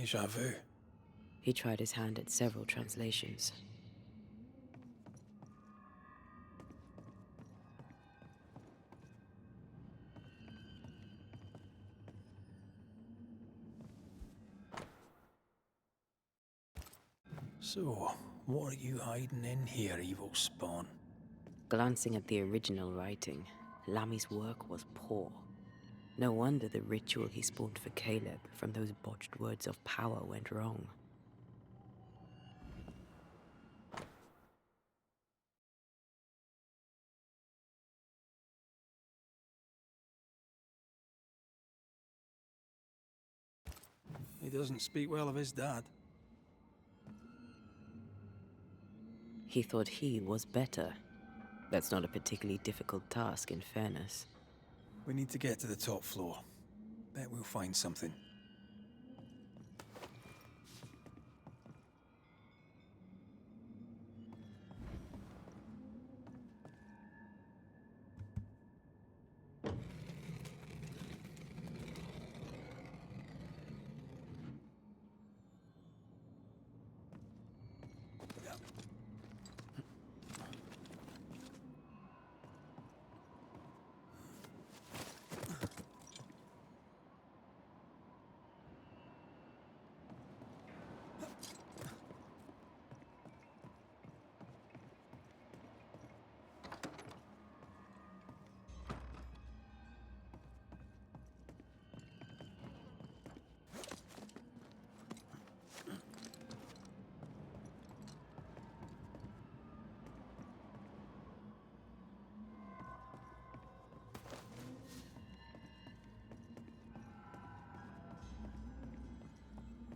Déjà vu. He tried his hand at several translations. So, what are you hiding in here, evil spawn? Glancing at the original writing, Lammy's work was poor. No wonder the ritual he spawned for Caleb from those botched words of power went wrong. He doesn't speak well of his dad. He thought he was better. That's not a particularly difficult task, in fairness. We need to get to the top floor. Bet we'll find something.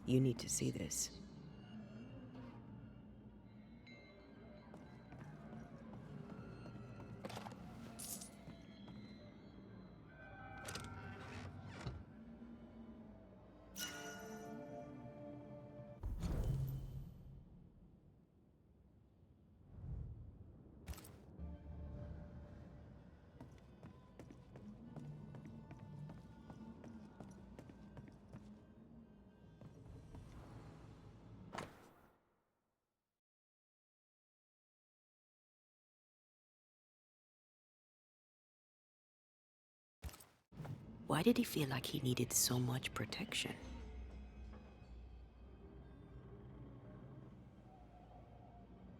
You need to see this. Why did he feel like he needed so much protection?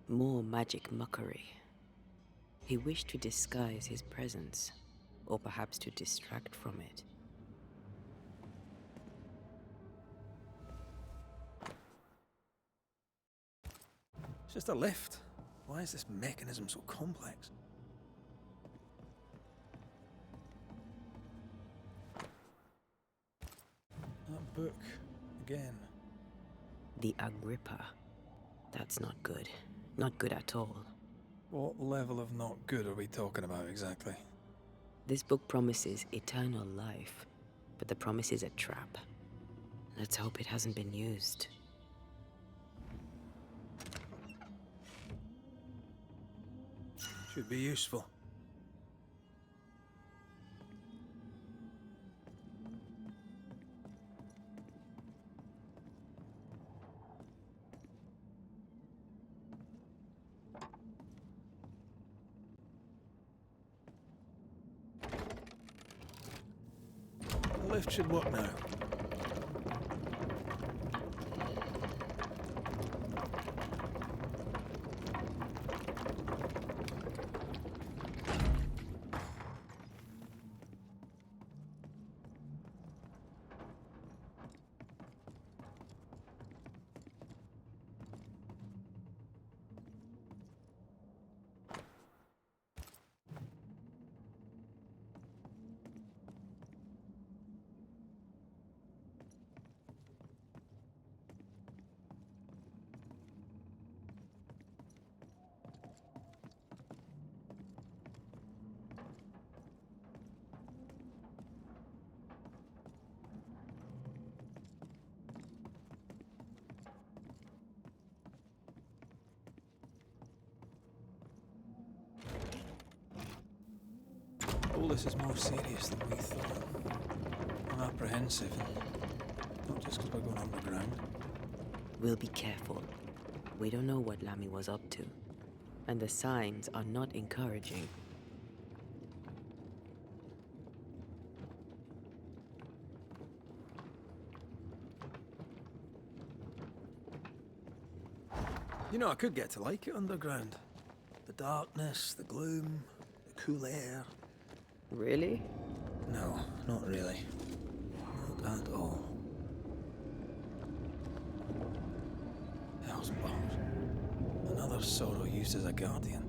More magic mockery. He wished to disguise his presence, or perhaps to distract from it. It's just a lift. Why is this mechanism so complex? That book, again. The Agrippa. That's not good. Not good at all. What level of not good are we talking about exactly? This book promises eternal life, but the promise is a trap. Let's hope it hasn't been used. Should be useful. The lift should work now. All this is more serious than we thought. I'm apprehensive. Not just because we're going underground. We'll be careful. We don't know what Lammy was up to, and the signs are not encouraging. You know, I could get to like it underground. The darkness, the gloom, the cool air. Really? No, not really. Not at all. Hell's bombs. Another sorrow used as a guardian.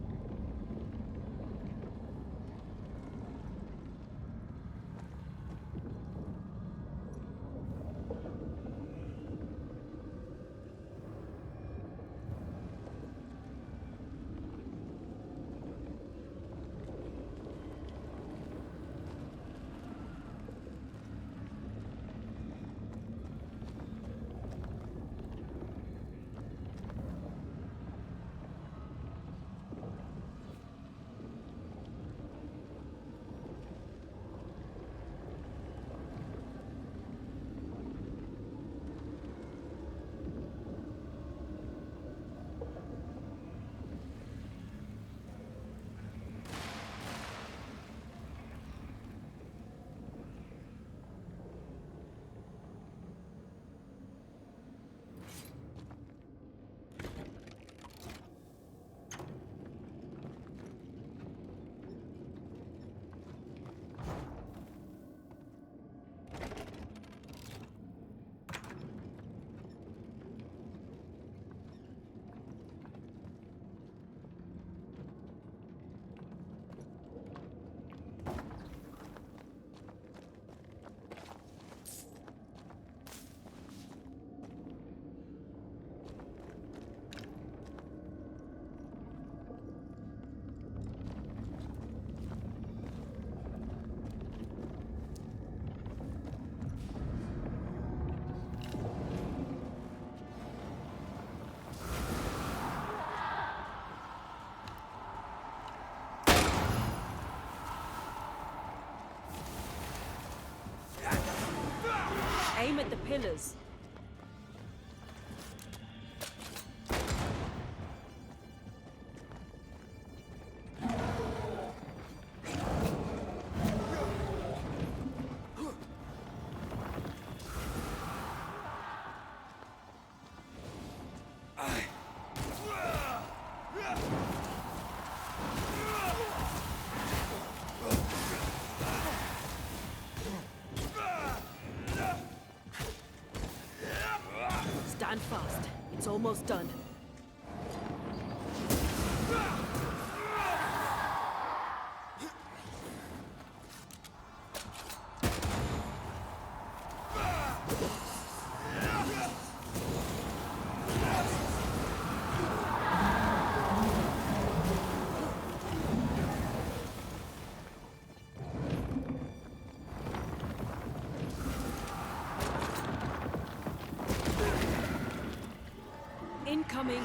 Aim at the pillars. Stand fast. It's almost done. Incoming.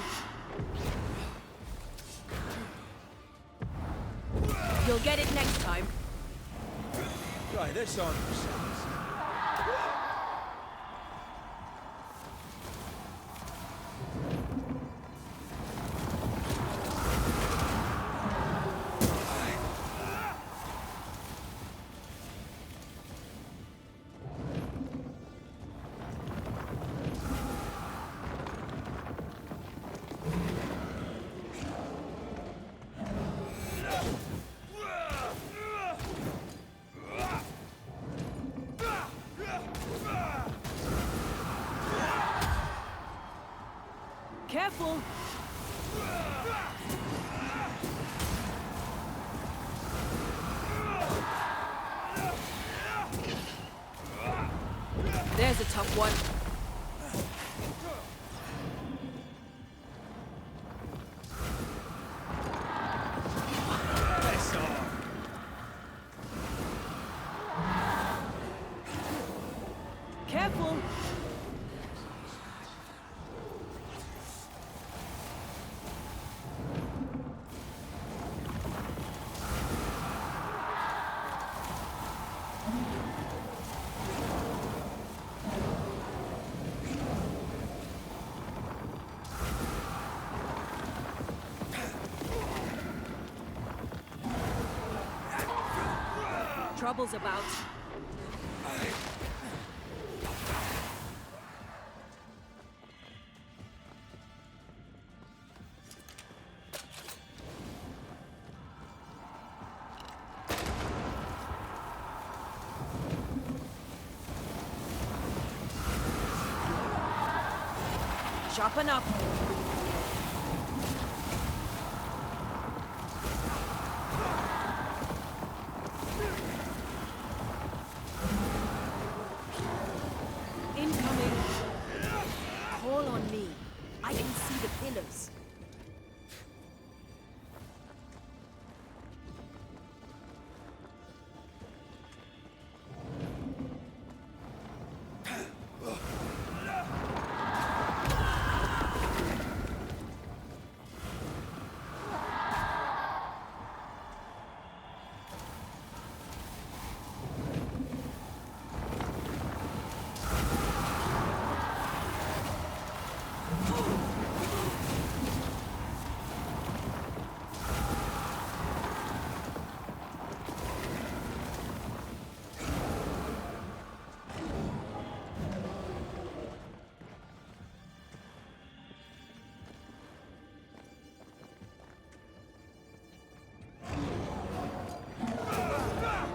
You'll get it next time. Try this on yourselves. Careful! There's a tough one. Careful! trouble's about. Sharpen up. Incoming. Call on me. I can see the pillars.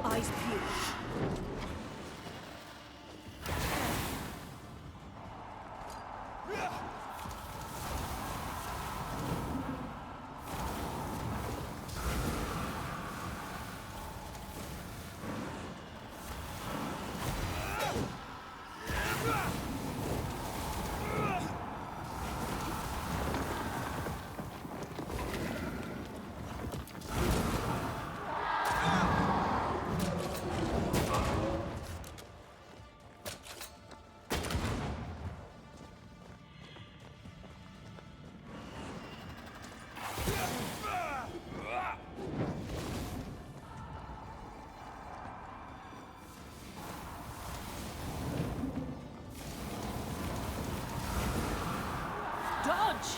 Eyes peeled. Dodge!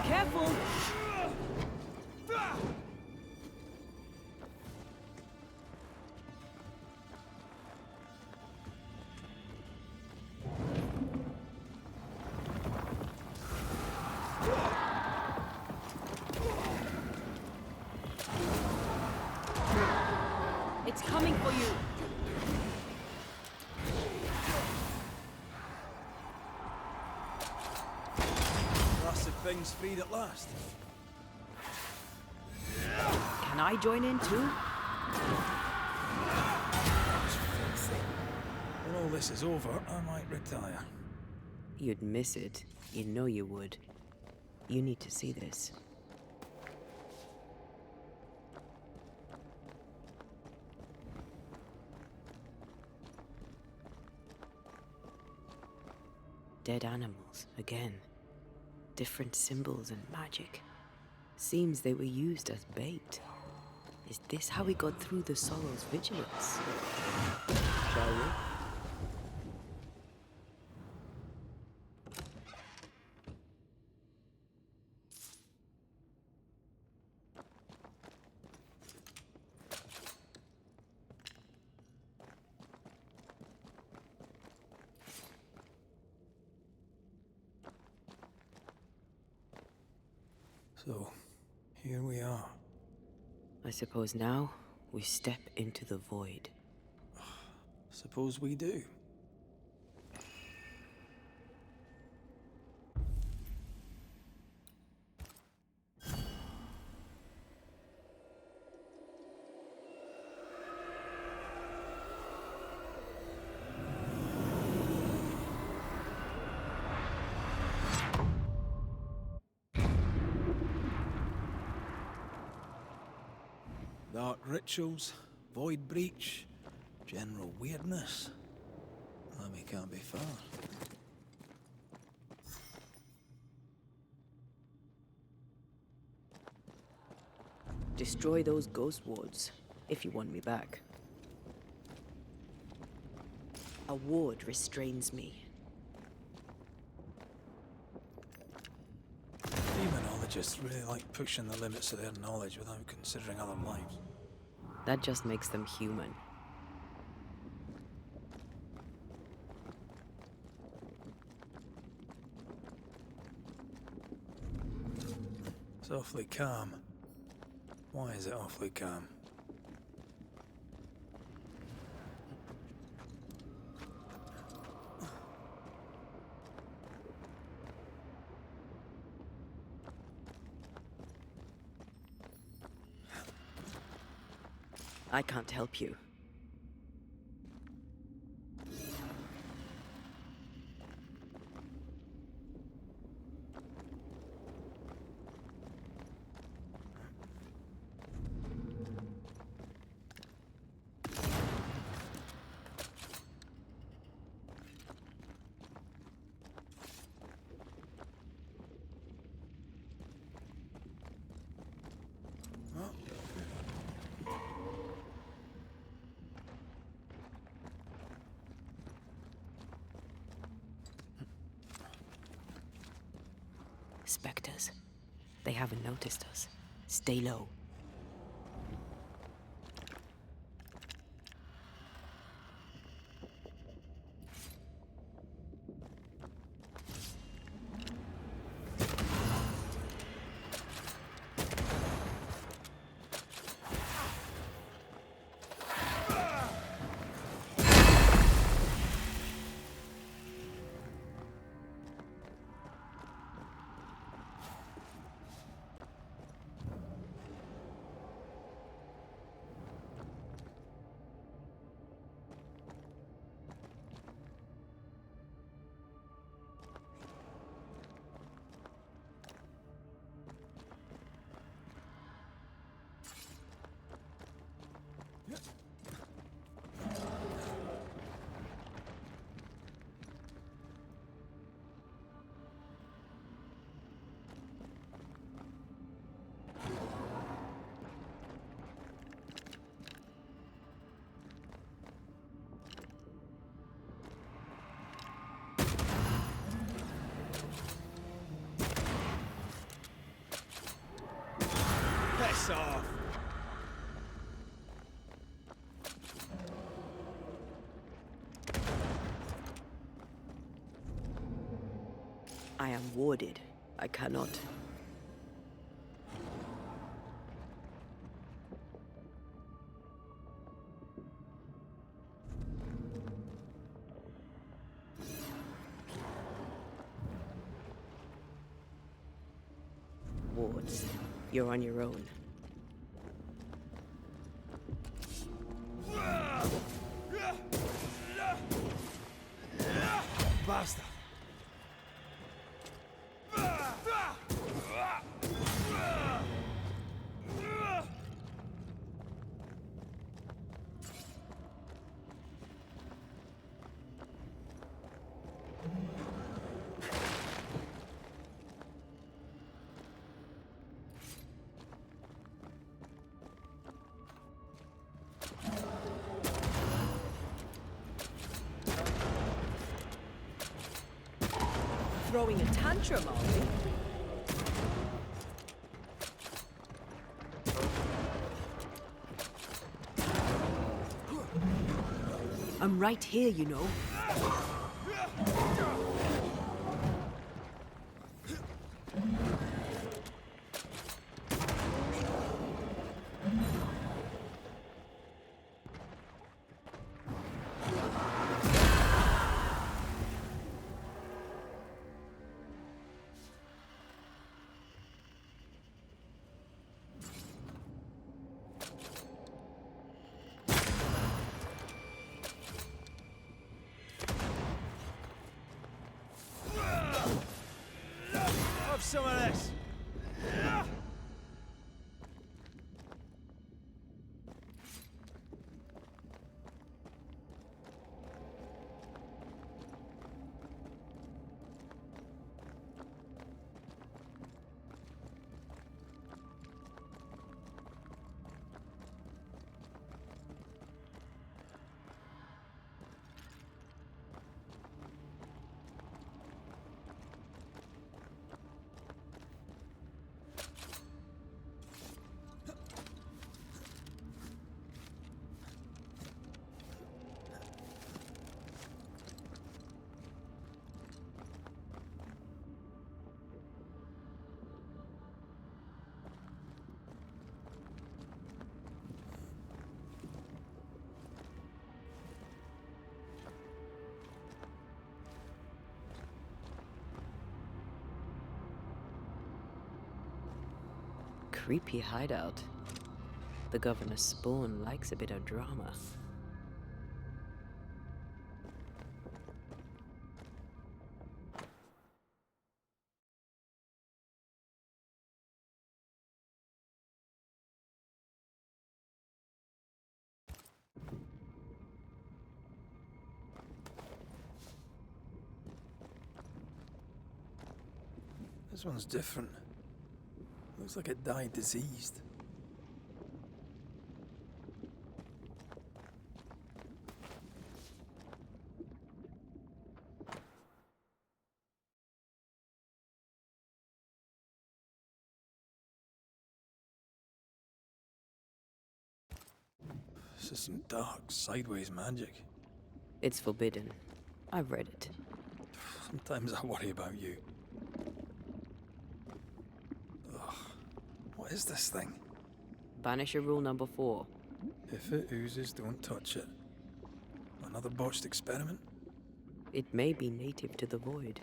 Careful! It's coming for you. Blasted thing's freed at last. Can I join in too? When all this is over, I might retire. You'd miss it. You know you would. You need to see this. Dead animals, again. Different symbols and magic. Seems they were used as bait. Is this how we got through the Sorrow's vigilance? Shall we? So, here we are. I suppose now we step into the void. Suppose we do. Dark rituals, void breach, general weirdness. Lemmy can't be far. Destroy those ghost wards, if you want me back. A ward restrains me. Demonologists really like pushing the limits of their knowledge without considering other lives. That just makes them human. It's awfully calm. Why is it awfully calm? I can't help you. Spectres. They haven't noticed us. Stay low. Piss off! I am warded. I cannot. Wards, you're on your own. Basta! Throwing a tantrum, are we? I'm right here, you know. Have some of this! creepy hideout. The governor's spawn likes a bit of drama. This one's different. Looks like it died diseased. This is some dark, sideways magic. It's forbidden. I've read it. Sometimes I worry about you. Ugh. What is this thing? Banisher rule number 4. If it oozes, don't touch it. Another botched experiment? It may be native to the void.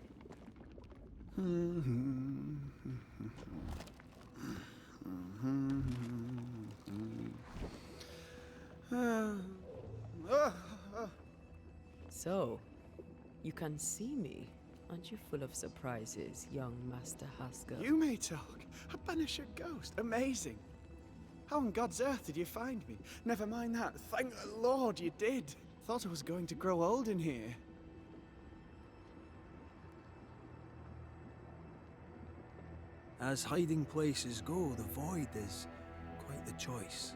So, you can see me. Aren't you full of surprises, young Master Haskell? You may talk. A Banisher ghost. Amazing. How on God's earth did you find me? Never mind that. Thank the Lord you did. Thought I was going to grow old in here. As hiding places go, the void is quite the choice.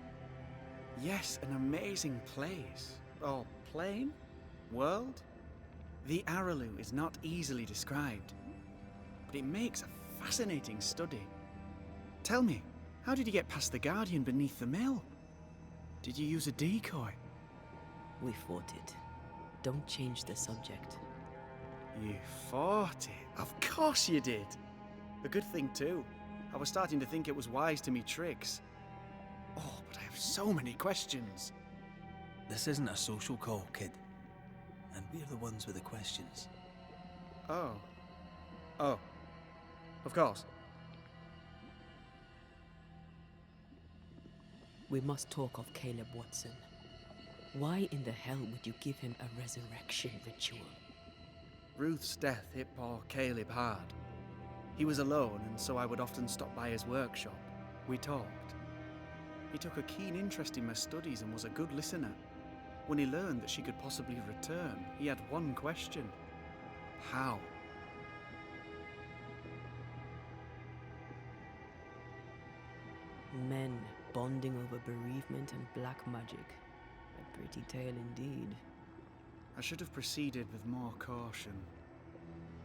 Yes, an amazing place. Or plane? World? The Araloo is not easily described, but it makes a fascinating study. Tell me, how did you get past the Guardian beneath the mill? Did you use a decoy? We fought it. Don't change the subject. You fought it? Of course you did! A good thing too. I was starting to think it was wise to me tricks. Oh, but I have so many questions. This isn't a social call, kid. And we're the ones with the questions. Oh. Oh. Of course. We must talk of Caleb Watson. Why in the hell would you give him a resurrection ritual? Ruth's death hit poor Caleb hard. He was alone, and so I would often stop by his workshop. We talked. He took a keen interest in my studies and was a good listener. When he learned that she could possibly return, he had one question. How? Men bonding over bereavement and black magic. A pretty tale indeed. I should have proceeded with more caution.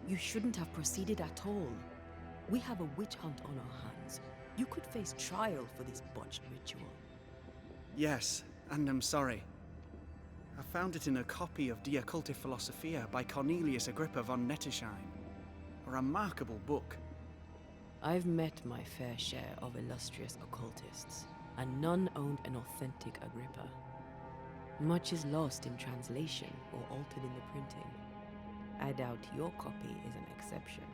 You shouldn't have proceeded at all. We have a witch hunt on our hands. You could face trial for this botched ritual. Yes, and I'm sorry. I found it in a copy of De Occulti Philosophia by Cornelius Agrippa von Nettesheim. A remarkable book. I've met my fair share of illustrious occultists, and none owned an authentic Agrippa. Much is lost in translation or altered in the printing. I doubt your copy is an exception.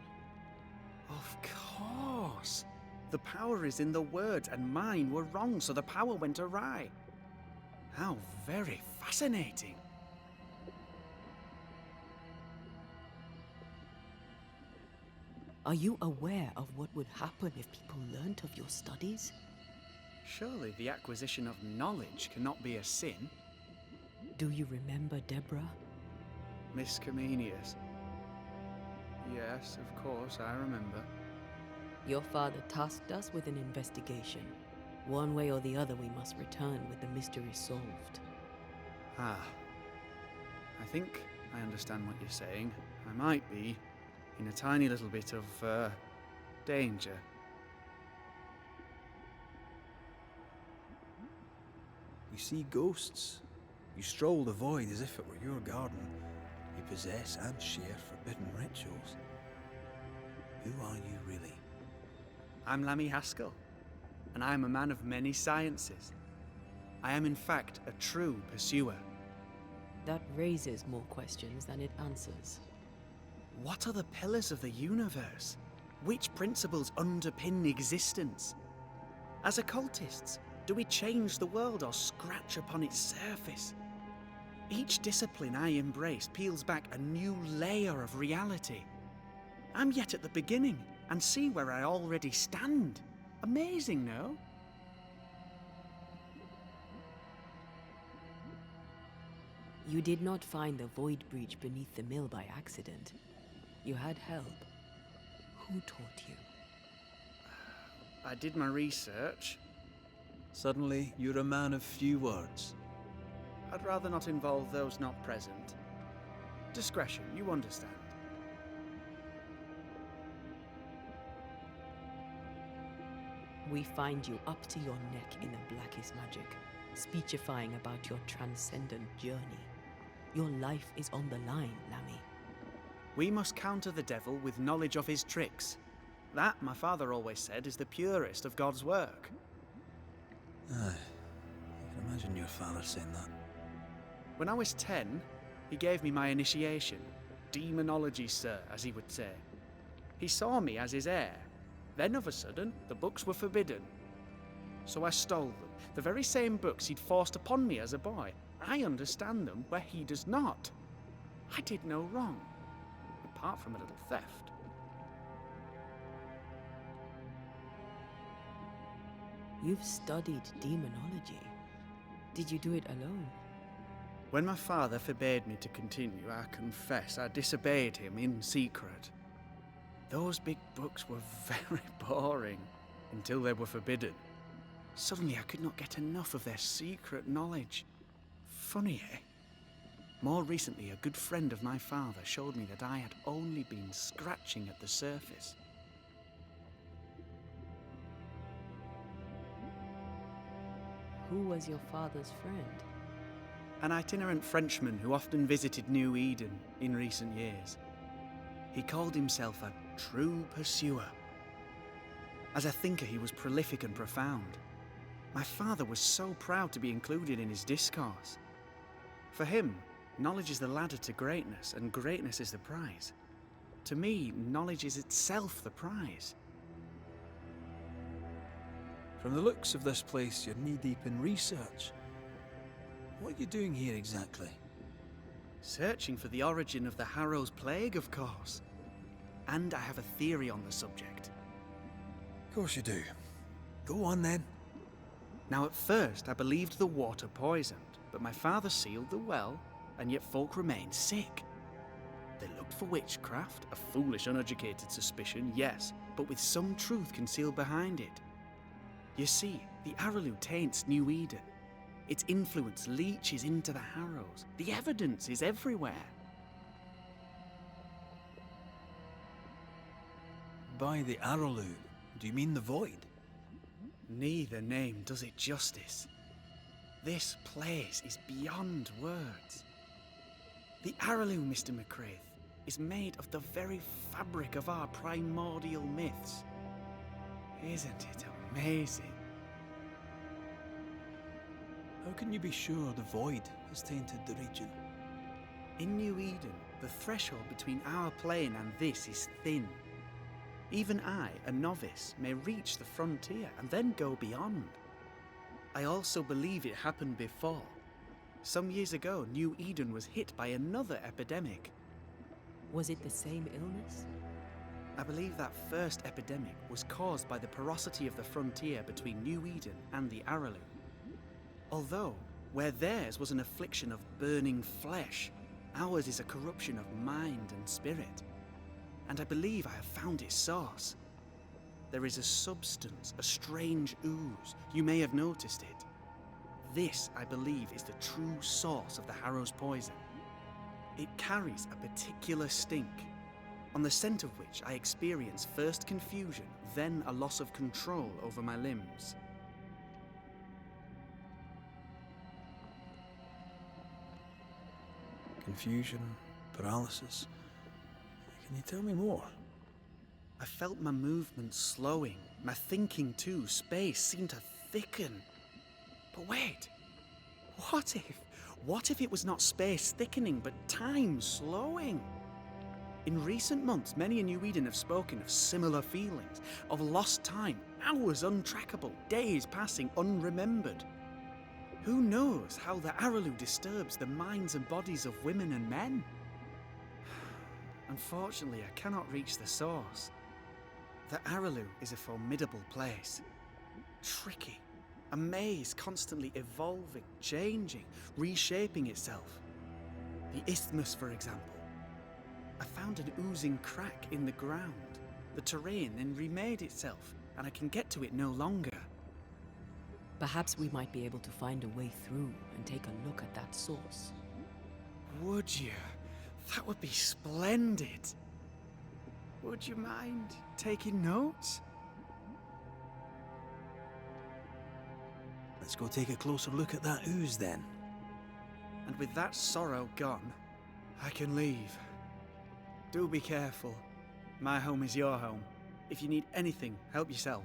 Of course! The power is in the words, and mine were wrong, so the power went awry. How very fascinating. Are you aware of what would happen if people learnt of your studies? Surely the acquisition of knowledge cannot be a sin. Do you remember Deborah? Miss Comenius. Yes, of course, I remember. Your father tasked us with an investigation. One way or the other, we must return with the mystery solved. Ah. I think I understand what you're saying. I might be in a tiny little bit of, danger. You see ghosts. You stroll the void as if it were your garden. You possess and share forbidden rituals. Who are you really? I'm Lammy Haskell, and I am a man of many sciences. I am in fact a true pursuer. That raises more questions than it answers. What are the pillars of the universe? Which principles underpin existence? As occultists, do we change the world or scratch upon its surface? Each discipline I embrace peels back a new layer of reality. I'm yet at the beginning and see where I already stand. Amazing, no? You did not find the void breach beneath the mill by accident. You had help. Who taught you? I did my research. Suddenly, you're a man of few words. I'd rather not involve those not present. Discretion, you understand. We find you up to your neck in the blackest magic, speechifying about your transcendent journey. Your life is on the line, Lammy. We must counter the devil with knowledge of his tricks. That, my father always said, is the purest of God's work. Aye. I can imagine your father saying that. When I was 10, he gave me my initiation. Demonology, sir, as he would say. He saw me as his heir. Then, of a sudden, the books were forbidden. So I stole them. The very same books he'd forced upon me as a boy. I understand them where he does not. I did no wrong, apart from a little theft. You've studied demonology. Did you do it alone? When my father forbade me to continue, I confess I disobeyed him in secret. Those big books were very boring until they were forbidden. Suddenly I could not get enough of their secret knowledge. Funny, eh? More recently, a good friend of my father showed me that I had only been scratching at the surface. Who was your father's friend? An itinerant Frenchman who often visited New Eden in recent years. He called himself a true pursuer. As a thinker, he was prolific and profound. My father was so proud to be included in his discourse. For him, knowledge is the ladder to greatness, and greatness is the prize. To me, knowledge is itself the prize. From the looks of this place, you're knee-deep in research. What are you doing here exactly? Searching for the origin of the Harrow's plague, of course. And I have a theory on the subject. Of course you do. Go on then. Now, at first, I believed the water poisoned, but my father sealed the well, and yet folk remained sick. They looked for witchcraft, a foolish, uneducated suspicion, yes, but with some truth concealed behind it. You see, the Araloo taints New Eden. Its influence leaches into the Harrows. The evidence is everywhere. By the Araloo, do you mean the void? Neither name does it justice. This place is beyond words. The Araloo, Mr. McCraith, is made of the very fabric of our primordial myths. Isn't it amazing? How can you be sure the void has tainted the region? In New Eden, the threshold between our plane and this is thin. Even I, a novice, may reach the frontier and then go beyond. I also believe it happened before. Some years ago, New Eden was hit by another epidemic. Was it the same illness? I believe that first epidemic was caused by the porosity of the frontier between New Eden and the Araloo. Although, where theirs was an affliction of burning flesh, ours is a corruption of mind and spirit. And I believe I have found its source. There is a substance, a strange ooze. You may have noticed it. This, I believe, is the true source of the Harrow's poison. It carries a particular stink, on the scent of which I experience first confusion, then a loss of control over my limbs. Confusion, paralysis. Can you tell me more? I felt my movements slowing, my thinking too. Space seemed to thicken. But wait, what if it was not space thickening, but time slowing? In recent months, many in New Eden have spoken of similar feelings, of lost time hours untrackable, days passing unremembered. Who knows how the Araloo disturbs the minds and bodies of women and men? Unfortunately, I cannot reach the source. The Araloo is a formidable place. Tricky. A maze constantly evolving, changing, reshaping itself. The isthmus, for example. I found an oozing crack in the ground. The terrain then remade itself, and I can get to it no longer. Perhaps we might be able to find a way through and take a look at that source. Would you? That would be splendid. Would you mind taking notes? Let's go take a closer look at that ooze then. And with that sorrow gone, I can leave. Do be careful. My home is your home. If you need anything, help yourself.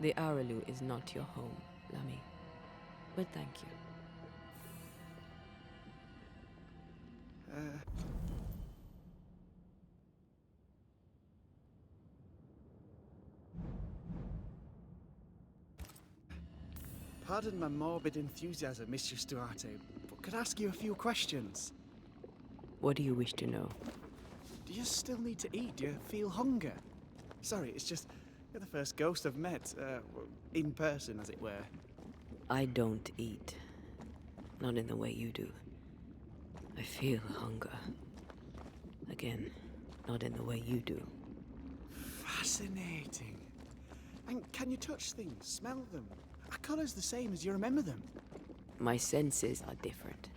The Araloo is not your home, Lammy. But thank you. Pardon my morbid enthusiasm, Mistress Duarte, but could I ask you a few questions? What do you wish to know? Do you still need to eat? Do you feel hunger? Sorry, it's just, you're the first ghost I've met, in person, as it were. I don't eat. Not in the way you do. I feel hunger. Again, not in the way you do. Fascinating. And can you touch things, smell them? Are colours the same as you remember them? My senses are different.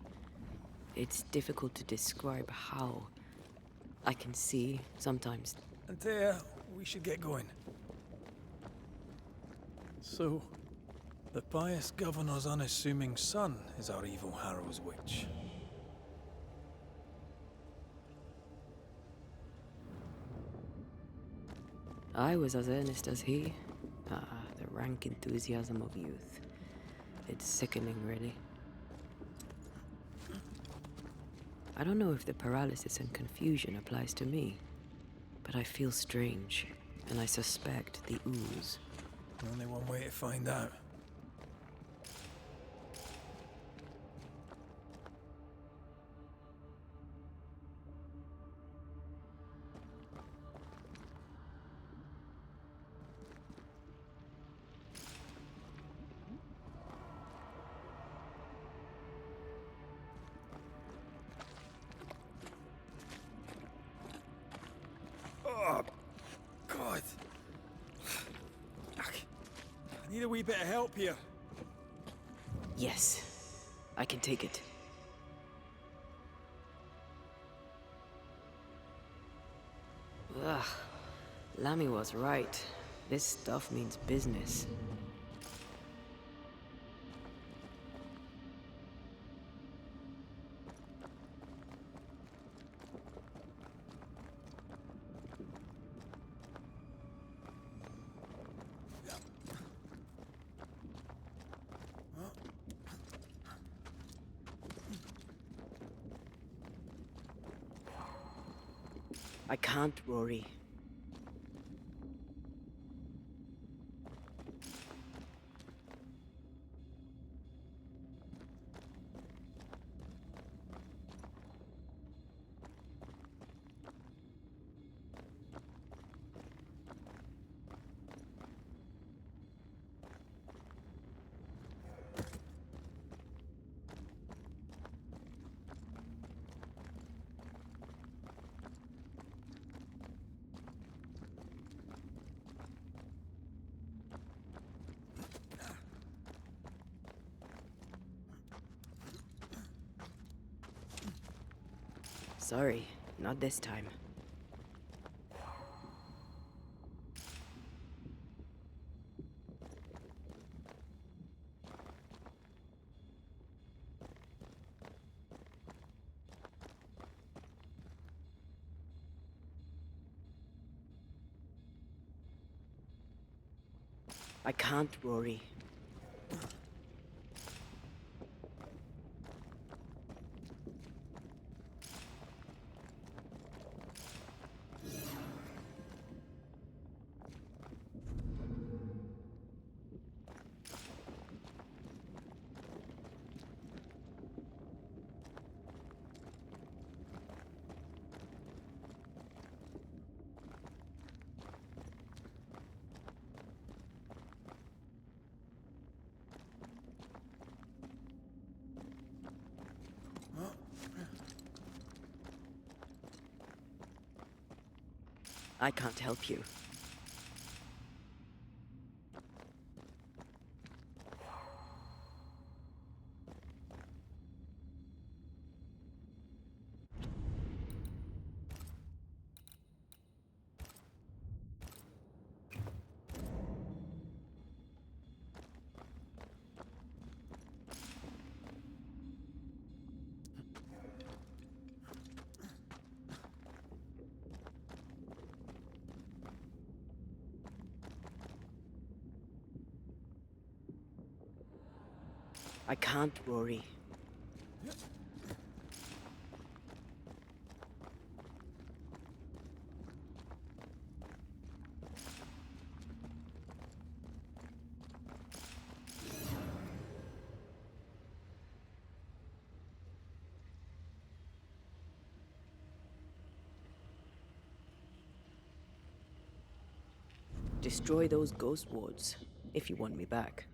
It's difficult to describe how. I can see, sometimes. Antea, we should get going. So, the pious governor's unassuming son is our evil Harrow's witch. I was as earnest as he. Ah, the rank enthusiasm of youth. It's sickening, really. I don't know if the paralysis and confusion applies to me, but I feel strange, and I suspect the ooze. Only one way to find out. Oh, God. I need a wee bit of help here. Yes, I can take it. Ugh, Lammy was right. This stuff means business. I can't, Rory. Sorry, not this time. I can't, Rory. I can't help you. I can't, Rory. Destroy those ghost wards, if you want me back.